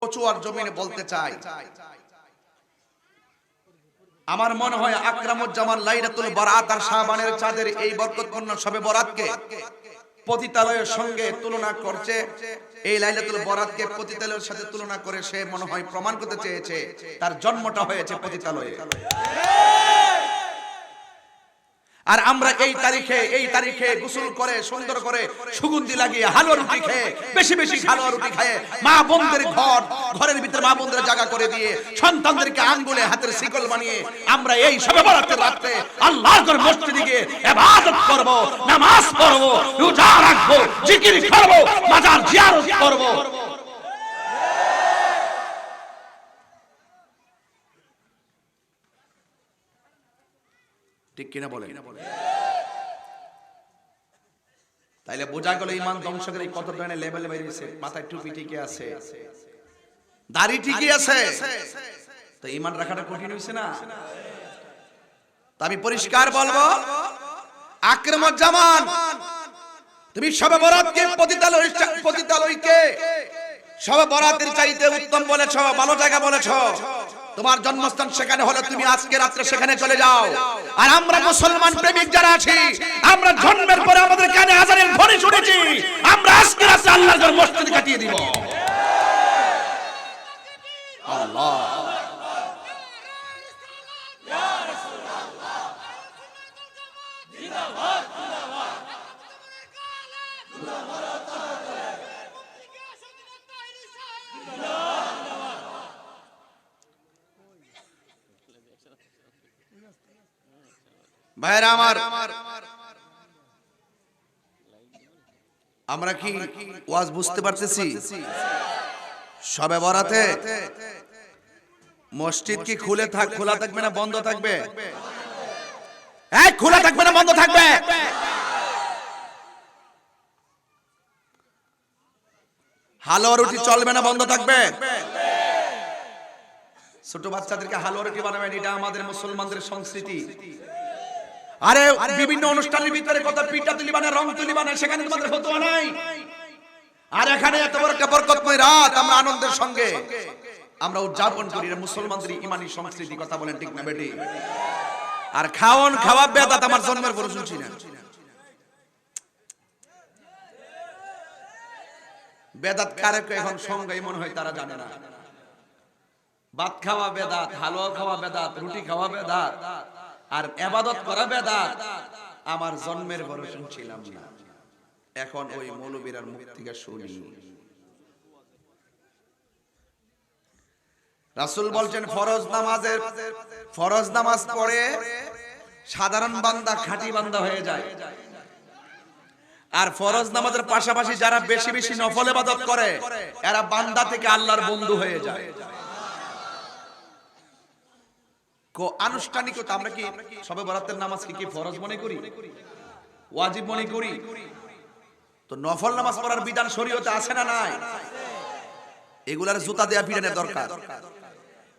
কচুয়ার জমিনে বলতে চাই, আমার মনে হয় আকরামুজ্জামান লাইলাতুল বারাত আর শাবানের চাঁদের এই বরকতপূর্ণ শবে বরাতকে পতিতালয়ের সঙ্গে তুলনা করছে। এই লাইলাতুল বরাতকে পতিতালয়ের সাথে তুলনা করে সে মনে হয় প্রমাণ করতে চেয়েছে তার জন্মটা হয়েছে পতিতালয়ে। আর আমরা এই তারিখে গোসল করে সুন্দর করে সুগন্ধি লাগিয়ে হালুয়া রুটি খেয়ে বেশি বেশি হালুয়া রুটি খেয়ে মা বোনদের ঘরের ভিতরে মা বোনদের জায়গা করে দিয়ে সন্তানদেরকে আঙ্গুলে হাতের শিকল বানিয়ে আমরা এই শবে বরাতের রাতে আল্লাহর ঘর মসজিদে গিয়ে ইবাদত করব, নামাজ পড়ব, রোজা রাখব, জিকির করব, মাজার জিয়ারত করব। ঠিক কিনা বলেন? তাইলে বোঝা গেল ইমান ধ্বংসকারী কত ধরনের লেভেলে বেরিয়েছে। মাথায় টুপি ঠিকই আছে, দাড়ি ঠিকই আছে, তো ইমান রাখাটা কঠিন হয়েছে না? তা আমি পরিষ্কার বলবো, আকরামুজ্জামান তুমি শবে বরাতকে পতিতালয়কে শবে বরাতের চাইতে উত্তম বলেছ, ভালো জায়গা বলেছ। তোমার জন্মস্থান সেখানে হলে তুমি আজকে রাত্রে সেখানে চলে যাও। আর আমরা মুসলমান প্রেমিক যারা আছি, আমরা জন্মের পরে আমাদের কানে আজানের ধ্বনি শুনেছি, আমরা আজকে রাত্রে আল্লাহর ঘর মসজিদে কাটিয়ে দিব। আল্লাহ ভাইরা আমার, আমরা কি ওয়াজ বুঝতে পারতেছি? শবে বরাতে মসজিদ কি খোলা থাকবে না বন্ধ থাকবে? খোলা থাকবে না বন্ধ থাকবে? হালুয়া রুটি চলবে না বন্ধ থাকবে? ছোট বাচ্চাদেরকে হালুয়া রুটি বানাবেন, এটা আমাদের মুসলমানদের সংস্কৃতি। আরে বিভিন্ন অনুষ্ঠানের ভিতরে কত পিঠা তুলি বানায়, রং তুলি বানায়, সেখানে তোমাদের ফতোয়া নাই। আর এখানে এত বড় একটা বরকতময় রাত আমরা আনন্দের সঙ্গে আমরা উদযাপন করি। মুসলমানদের ইমানি সংস্কৃতি, কথা বলেন ঠিক না বেটি? আর খাওয়া বেদাত আমার জন্মের পরে শুনছি না। বেদাত কারে এখন সংজ্ঞাই মনে হয় তারা জানে না। ভাত খাওয়া বেদাত, হালুয়া খাওয়া বেদাত, রুটি খাওয়া বেদাত, আর ইবাদত করা বেদাত আমার জন্মের পরে শুনছিলাম না। এখন ওই মৌলবীরার মুখ থেকে শুনি। রাসূল বলছেন ফরজ নামাজ পড়ে সাধারণ বান্দা খাঁটি বান্দা হয়ে যায়। আর ফরজ নামাজের পাশাপাশি যারা বেশি বেশি নফল ইবাদত করে এরা বান্দা থেকে আল্লাহর বন্ধু হয়ে যায়। আনুষ্ঠানিকতা আমরা কি শবে বরাতের নামাজ কি ফরজ মনে করি, ওয়াজিব মনে করি? তো নফল নামাজ পড়ার বিধান শরীয়তে আছে না নাই? এগুলার জুতা দেয়া পিটানোর দরকার।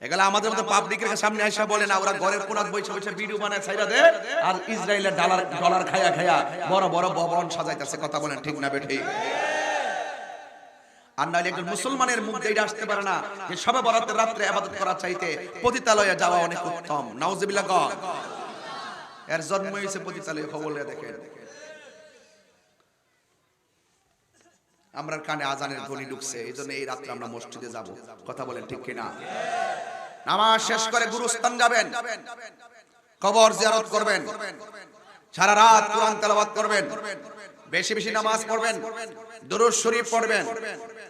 এগুলা আমাদের মতো পাবলিকের সামনে আইসা বলে না, ওরা ঘরের কোণাত বসে বসে ভিডিও বানায় ছাইরা দে, আর ইসরায়েলের ডলার খায়া বড় বড় ভবন সাজাইতেছে। কথা বলেন ঠিক না বেঠি? আর নাইলে একজন মুসলমানের মুখ দিয়ে আসতে পারে না যে শবে বরাতের রাত্রে ইবাদত করার চাইতে পতিতালয়ে যাওয়া অনেক উত্তম। নাউজুবিল্লাহ কর। এর জন্ম হয়েছে পতিতালয়ে, খবর দেখেন। আমরা কানে আজানের ধ্বনি ঢুকছে, এইজন্য এই রাত্রে আমরা মসজিদে যাব। কথা বলেন ঠিক কিনা? নামাজ শেষ করে গুরুস্থান যাবেন, কবর জিয়ারত করবেন, সারা রাত কোরআন তেলাওয়াত করবেন, বেশি বেশি নামাজ পড়বেন, দুরূদ শরীফ পড়বেন,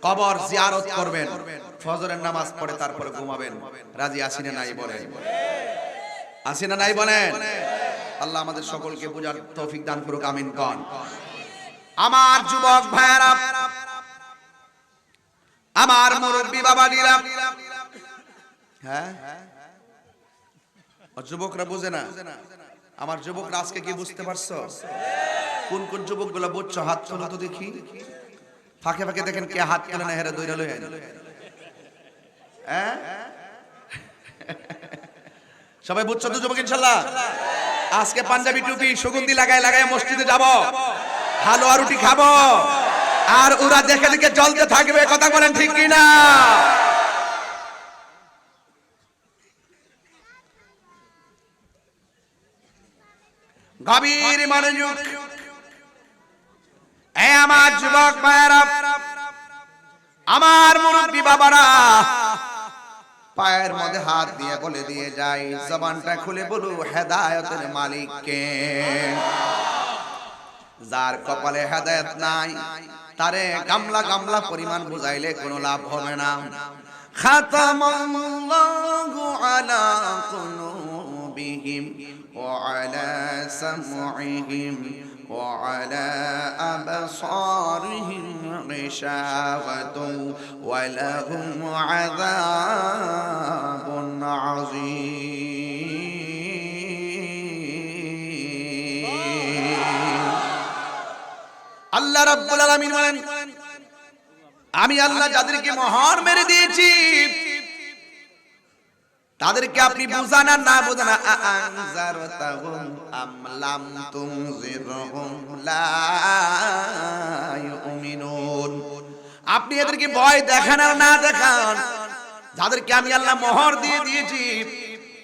কবর জিয়ারত করবেন, ফজরের নামাজ পড়ে তারপরে ঘুমাবেন। রাজি আছি না নাই বলেন? আছি না নাই বলেন? আল্লাহ আমাদের সকলকে বুঝার তৌফিক দান করুক, আমিন কোন। আমার যুবক ভাইরা, আমার মুরব্বি বাবাজিরা, হ্যাঁ যুবকরা বুঝে না। আমার যুবকরা আজকে কি বুঝতে পারছো? কোন কোন যুবকগুলো বুঝছো? হাত তোলো তো দেখি। ফাঁকে ফাঁকে দেখেন কে হাত তোলে না, হেরে দইরা লইয়া। সবাই বুঝছো তো যুবক ইনশাআল্লাহ? আজকে পাঞ্জাবি টুপি সুগন্ধি লাগায় মসজিদে যাব, হালুয়া রুটি খাবো, আর ওরা দেখে দেখে জ্বলতে থাকবে। কথা বলেন ঠিক কিনা? গভীর মনোযোগ। এই আমার যুবক ভাইরা, আমার মুরব্বী বাবারা, পায়ের মধ্যে হাত দিয়ে বলে দিয়ে যাই, জবানটা খুলে বলু হেদায়েতের মালিক কে? যার কপালে হেদায়েত নাই তারে গামলা গামলা পরিমাণ বুঝাইলে কোনো লাভ হবে না। খাতামাল্লাহু আলা কুলুবিহিম ওয়া আলা সামউহিম ওয়া আলা আবসারিহিম গিশাওয়াতুন ওয়া লাহুম আযাবুন আযীম। আল্লাহ রাব্বুল আলামিন বলেন, আমি আল্লাহ যাদেরকে মোহর মেরে দিয়েছি তাদেরকে আপনি বুঝান আর না বুঝান, আনজারতাহুম আম লাম তুনজিরহুম লা ইউমিনুন। আপনি এদেরকে ভয় দেখান আর না দেখান, যাদেরকে আমি আল্লাহ মোহর দিয়ে দিয়েছি,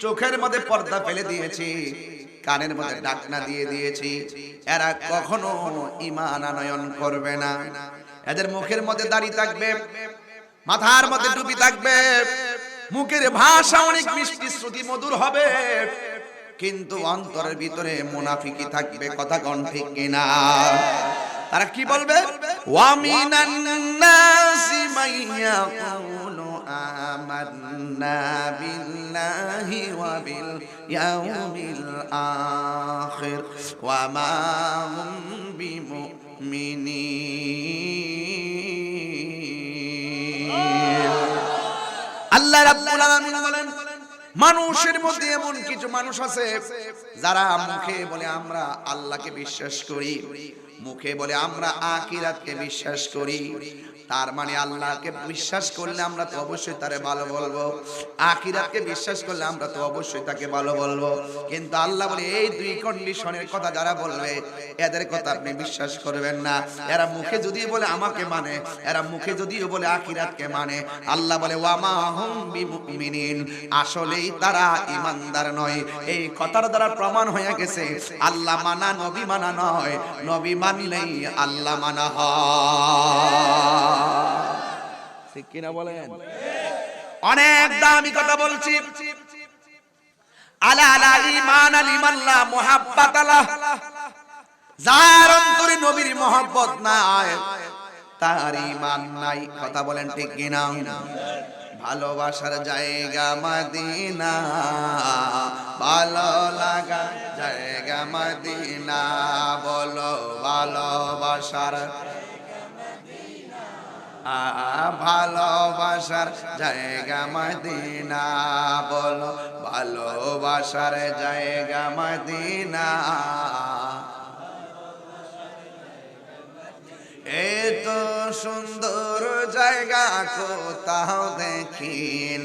চোখের মধ্যে পর্দা ফেলে দিয়েছি, কানের মধ্যে ঢাকনা দিয়ে দিয়েছি, এরা কখনো ঈমান আনয়ন করবে না। এদের মুখের মধ্যে দাড়ি থাকবে, মাথার মধ্যে টুপি থাকবে, মুখের ভাষা অনেক মিষ্টি শ্রুতি মধুর হবে, কিন্তু অন্তরের ভিতরে মুনাফিকি থাকবে। কথা কোন ঠিক কিনা? তারা কি বলবে? ওয়া মিনান নাসি মাইয়াকুলু আমান্না বিল্লাহি ওয়া বিল ইয়াউমিল আখির ওয়া মা হুম বিমুমিনিন। আল্লাহ রাব্বুল আলামিন বলেন, মানুষের মধ্যে এমন কিছু মানুষ আছে যারা মুখে বলে আমরা আল্লাহকে বিশ্বাস করি, মুখে বলে আমরা আখিরাতকে বিশ্বাস করি। তার মানে আল্লাহকে বিশ্বাস করলে আমরা তো অবশ্যই তারে ভালো বলবো, আখিরাতকে বিশ্বাস করলে আমরা তো অবশ্যই তাকে ভালো বলবো। কিন্তু আল্লাহ বলে এই দুই কন্ডিশনের কথা যারা বলবে এদের কথা আপনি বিশ্বাস করবেন না। এরা মুখে যদিও বলে আমাকে মানে, এরা মুখে যদিও বলে আখিরাতকে মানে, আল্লাহ বলে ওয়া মা হুম বিমুমিনিন, আসলেই তারা ঈমানদার নয়। এই কথার দ্বারা প্রমাণ হয়ে গেছে আল্লাহ মানা নবী মানা নয়, নবী মানলেই আল্লাহ মানা হয়। ঠিক কিনা বলেন? অনেক দামি কথা বলছি। আলা আলা ঈমান আল ইমাল্লাহ মুহাব্বাত আল্লাহ, যার অন্তরে নবীর মহব্বত নাই তার ঈমান নাই। কথা বলেন ঠিক কিনা? ভালোবাসার জায়গা মদিনা, ভালো লাগা জায়গা মদিনা, বলো ভালোবাসার ভালোবাসার জায়গা মদিনা, বলো ভালোবাসার জায়গা মদিনা। এত সুন্দর জায়গা কোথাও দেখি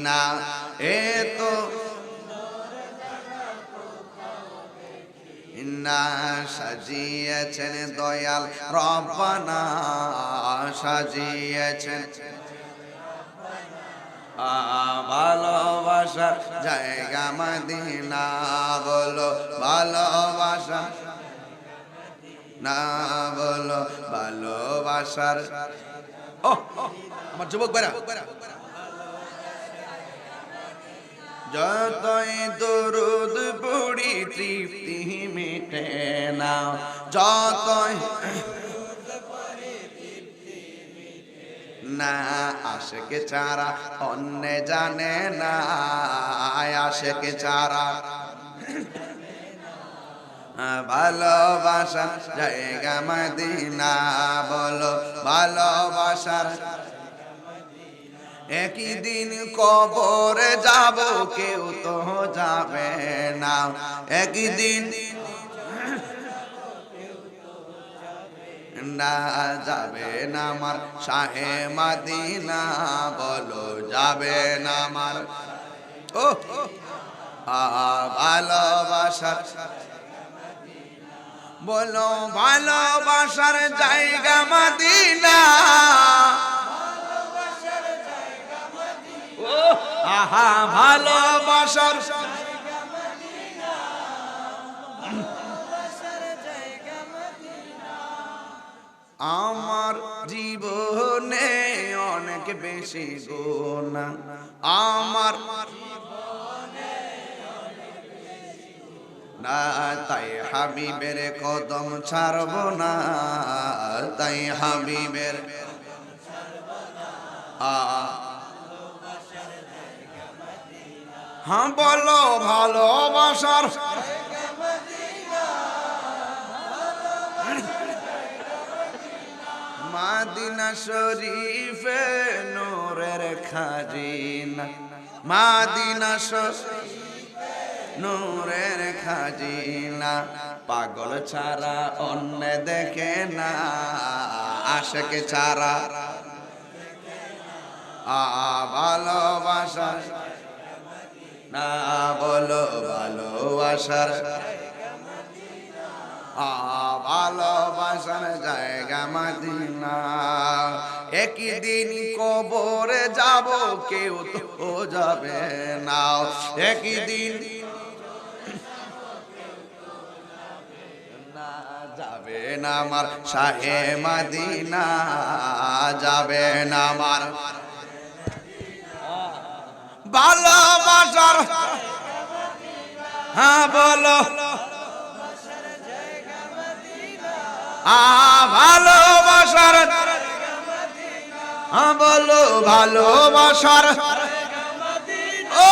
না, এত না সাজিয়েছেন দয়াল রব্বানা, সাজিয়েছেন ভালোবাসার জায়গা মদিনা, বলো ভালোবাসা না, বলো ভালোবাসার। ও আমার যুবক ভাইরা, যতই দরুদ পড়ি তৃপ্তি মিটে না, যতই না আশিক চারা অন্য জানে না, আশিক চারা ভালোবাসা জায়গা মদিনা, বলো ভালোবাসার। একই দিন কবরে যাব কেউ তো যাবে না, একই দিন না যাবে না আমার শাহে মদিনা, বলো যাবে না আমার। ও ভালোবাসার, বলো ভালোবাসার জায়গা মদিনা, আহা ভালোবাসার বেশি গুনাহ আমার না, তাই হাবিবের কদম ছাড়ব না, তাই হাবিবের হ্যাঁ বলো ভালোবাসার মাদিনা শরীফে নূরের খাজিনা, মাদিনা শরীফে নূরের খাজিনা, পাগল ছাড়া অন্য দেখে না, আশিক ছাড়া ভালোবাসা না, বলো ভালোবাসার ভালোবাসার জায়গা মদিনা। একদিন কবরে যাব কেউ তো যাবে না, একদিন না যাবে না আমার শাহে মদিনা, যাবে না আমার ভালোবাসার হ্যাঁ বলো ভালোবাসার হ্যাঁ বলো ভালোবাসার ও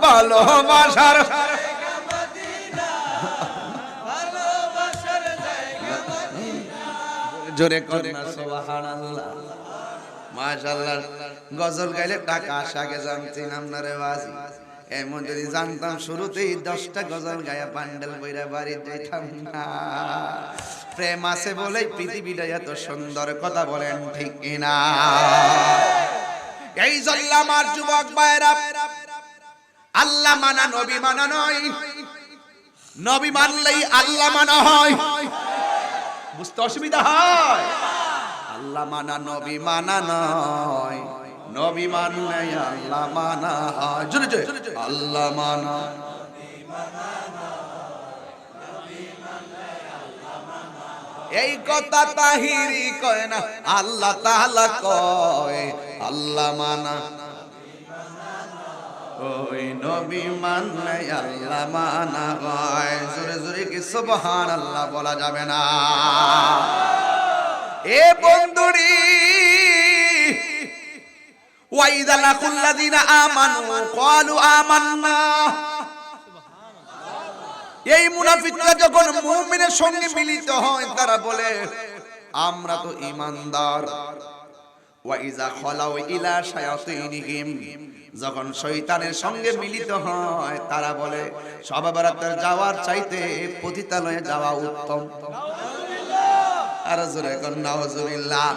ভালোবাসার জোরে কন্যা সুবহানাল্লাহ মাশাআল্লাহ। গজল গাইলে টাকা আসে আগে জানতেন না রে বাজি, এমন যদি জানতাম শুরুতেই 10টা গজল গায়া বান্ডেল বইরা বাড়ি যাইতাম না। প্রেম আছে বলেই পৃথিবীটা এত সুন্দর, কথা বলেন ঠিক কিনা? এই জন্য আমার যুবক ভাইরা, আল্লাহ মানা নবী মানা নয়, নবী মানলেই আল্লাহ মানা হয়। বুঝতে অসুবিধা হয়? আল্লাহ মানা নবী মানা নয়, নবী মানলে আল্লাহ মানা হয়। জোরে জোরে আল্লাহ মানা এই কথা তাহিরি কয় না, আল্লাহ তাআলা কয় আল্লাহ মানা ওই নবী মানলে আল্লাহ মানা হয়। জোরে জোরে কি সুবহানাল্লাহ বলা যাবে না? এ বন্ধুরি ওয়াইদা লাকুল্লাযিনা আমানু ক্বালু আমান্না, এই মুনাফিকরা যখন মুমিনের সঙ্গে মিলিত হয় তারা বলে আমরা তো ঈমানদার। ওয়াইজা খালাউ ইলা শায়াতিনিহিম, যখন শয়তানের সঙ্গে মিলিত হয় তারা বলে সবে বরাতের যাওয়ার চাইতে পতিতালয়ে যাওয়া উত্তম। আর জোরে কোন নাউজুবিল্লাহ।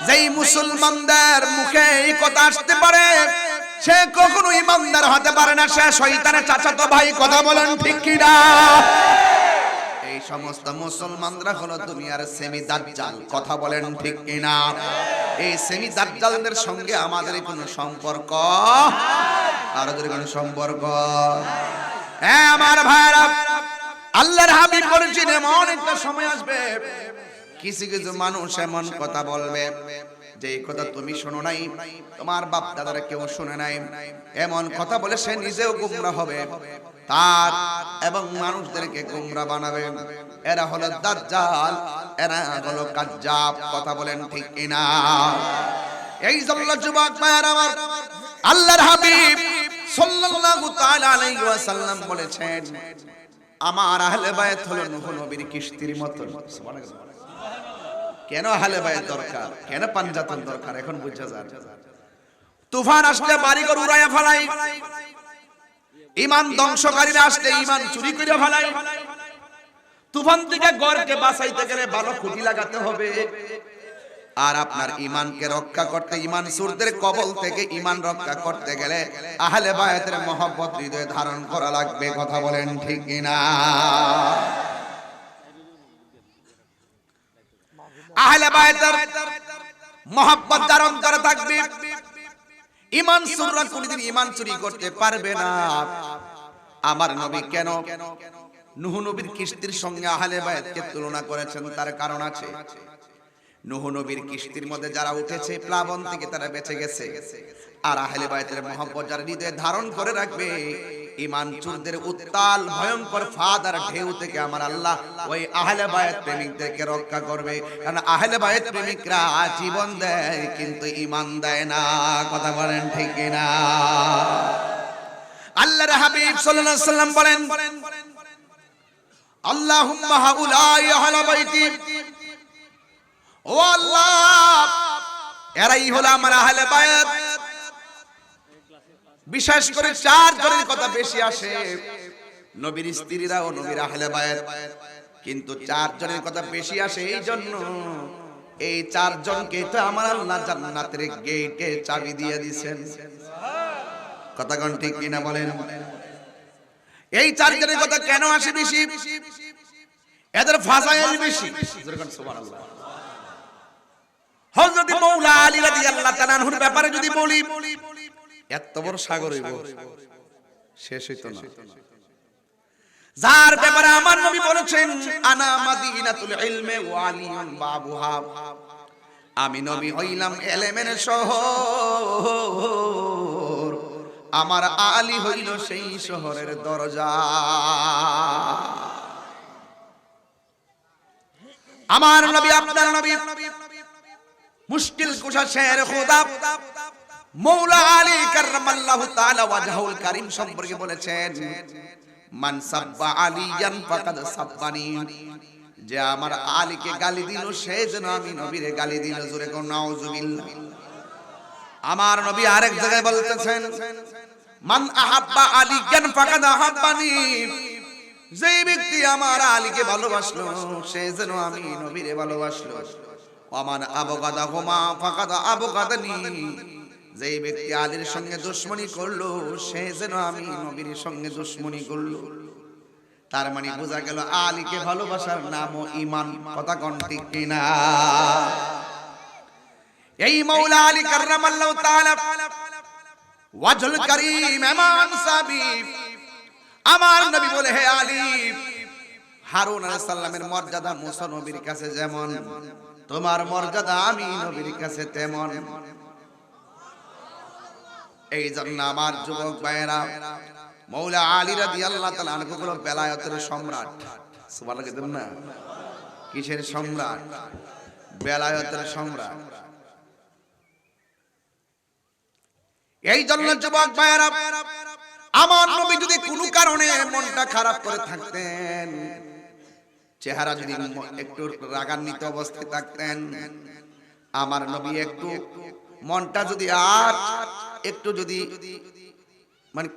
যেই মুসলমানদের মুখে এই কথা আসতে পারে সে কখনো ঈমানদার হতে পারে না, সে শয়তানের চাচাতো ভাই। কথা বলেন ঠিক কি না? এই সমস্ত মুসলমানরা হলো দুনিয়ার সেমি দাজ্জাল। কথা বলেন ঠিক কি না? এই সেমি দাজ্জালদের সঙ্গে আমাদের কোনো সম্পর্ক আর ওদের কোনো সম্পর্ক? হ্যাঁ আমার ভাইরা, আল্লাহর হাবিব বলেছেন এমন একটা সময় আসবে কিছু কিছু মানুষ এমন কথা বলবে যে এই কথা তুমি শোনো নাই, তোমার বাপ দাদারা কেউ শুনে নাই। এমন কথা বলে সে নিজেও গোমরা হবে, তার এবং মানুষদেরকে গোমরা বানাবে। এরা হলো দাজ্জাল, এরা হলো কাজ্জাব। কথা বলেন ঠিক কিনা? এই জন্য যুবক ভাইরা আমার, আল্লাহর হাবিব সাল্লাল্লাহু তাআলা আলাইহি ওয়াসাল্লাম বলেছেন আমার আহলে বায়াত হলো নূহ নবীর কিস্তির মতো। সুবহানাল্লাহ। কেন আহলে বায়াত দরকার, কেন পাঞ্জাতন দরকার এখন বুঝা যায়। তুফান আসলে বাড়িঘর উড়াইয়া ফেলাই, ঈমান ধ্বংসকারীরা আসলে ঈমান চুরি করে ফেলাই। তুফান থেকে ঘরকে বাঁচাইতে গেলে ভালো খুঁটি লাগাতে হবে। আর আপনার ঈমানকে রক্ষা করতে, ঈমান চোরদের কবল থেকে ঈমান রক্ষা করতে গেলে আহলে বায়াতের মহব্বত হৃদয়ে ধারণ করা লাগবে। কথা বলেন ঠিক কিনা? আহলে বায়াতের মহব্বত ধারণ করে থাকবে। ঈমান চোররা কোনদিন ঈমান চুরি করতে পারবে না। আমার নবী কেন নূহ নবীর কিস্তির সঙ্গে আহলে বায়াতকে তুলনা করেছেন, তার কারণ আছে। নূহ নবীর কিস্তির মধ্যে যারা উঠেছে প্লাবন থেকে তারা বেঁচে গেছে, আর আহলে বায়াতের মহব্বত যারা হৃদয়ে ধারণ করে রাখবে, ঈমান চোরদের উত্তাল ভয়ঙ্কর ফাঁদ আর ঢেউ থেকে আমার আল্লাহ ওই আহলে বায়াত প্রেমিকদেরকে রক্ষা করবে। কারণ আহলে বায়াত প্রেমিকরা জীবন দেয় কিন্তু ঈমান দেয় না। কথা বলেন ঠিক কিনা? আল্লাহর হাবিব সাল্লাল্লাহু আলাইহি ওয়াসাল্লাম বলেন, আল্লাহুম্মা হাউলাই আহলে বাইতি, ও আল্লাহ এরাই হলো আমার আহলে বায়াত। বিশেষ করে চার জনের কথা বেশি আসে, নবীর স্ত্রীরা ও নবীর আহলে বায়াত, কিন্তু চার জনের কথা বেশি আসে এই জন্য এই চার জনকে তো আমার আল্লাহ জান্নাতের গেটে চাবি দিয়ে দিবেন। কথা কোন ঠিক কিনা বলেন? এই চার জনের কথা কেন আসে বেশি? এদের ফাজাইল বেশি। সুবহানাল্লাহ। হযরত মাওলা আলী রাদিয়াল্লাহু তাআলা আনহুর ব্যাপারে যদি বলি, এত বড় সাগর হইব শেষ হইতো না। যার ব্যাপারে আমার নবী বলেছেন, আনা মাদিনাতুল ইলমি ওয়া আলিয়ুন বাবুহা, আমি নবী হইলাম ইলমের শহর, আমার আলী হইল সেই শহরের দরজা। আমার নবী, আপনার নবী, মুশকিল কুশা শের খোদা মাওলা আলী কাররামাল্লাহু তাআলা ওয়াজহুল কারীম সম্পর্কে বলেছেন, মান সাব্বা আলিয়ান ফাকাদ সাব্বানি, যে আমার আলীকে গালি দিল সে যেন আমি নবীরে গালি দিল। জোরে কোন নাউজুবিল্লাহ। আমার নবী আরেক জায়গায় বলতেছেন, মান আহাব্বা আলিয়ান ফাকাদ আহাব্বানি, যে ব্যক্তি আমার আলীকে ভালোবাসলো সে যেন আমি নবীরে ভালোবাসলো। ওমান আবগাদাহুমা ফাকাদ আবগাদানি, যে ব্যক্তি আলীর সঙ্গে দুশমনি করলো সে যেন আমি নবীর সঙ্গে দুশমনি করলো। তার মানে বোঝা গেল আলীকে ভালোবাসার নামও ঈমান। কথা কোন ঠিক কিনা? এই মাওলা আলী কাররামাল্লাহু তাআলা ওয়াজহুল কারীম ইমাম সাবিব, আমার নবী বলে, হে আলী, হারুন আলাইহিস সালামের মর্যাদা মুসা নবীর কাছে যেমন, তোমার মর্যাদা আমি নবীর কাছে তেমন। এই জন্য আমার যুবক ভাইয়েরা, মাওলা আলী রাদিয়াল্লাহু তাআলা আনহু হলো বেলায়েতের সম্রাট। সুবহানাল্লাহ কি না? কিসের সম্রাট? বেলায়েতের সম্রাট। এই জন্য যুবক ভাইয়েরা, আমার নবী যদি কোনো কারণে মনটা খারাপ করে থাকতেন, চেহারা যদি একটু রাগান্বিত অবস্থায় থাকতেন, আমার নবী একটু মনটা যদি আর একটু যদি মানে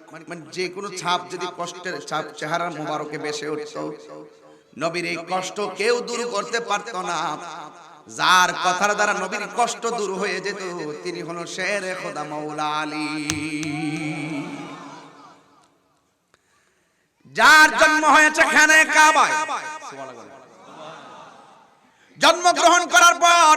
যে কোনো ছাপ যদি কষ্টের ছাপ চেহারার মোবারকে বেশি উঠত, নবীর এই কষ্ট কেউ দূর করতে পারত না। যার কথার দ্বারা নবীর কষ্ট দূর হয়ে যেত তিনি হলো শের খোদা মাওলা আলী। যার জন্ম হয়েছে খানে কাবায়, জন্মগ্রহণ করার পর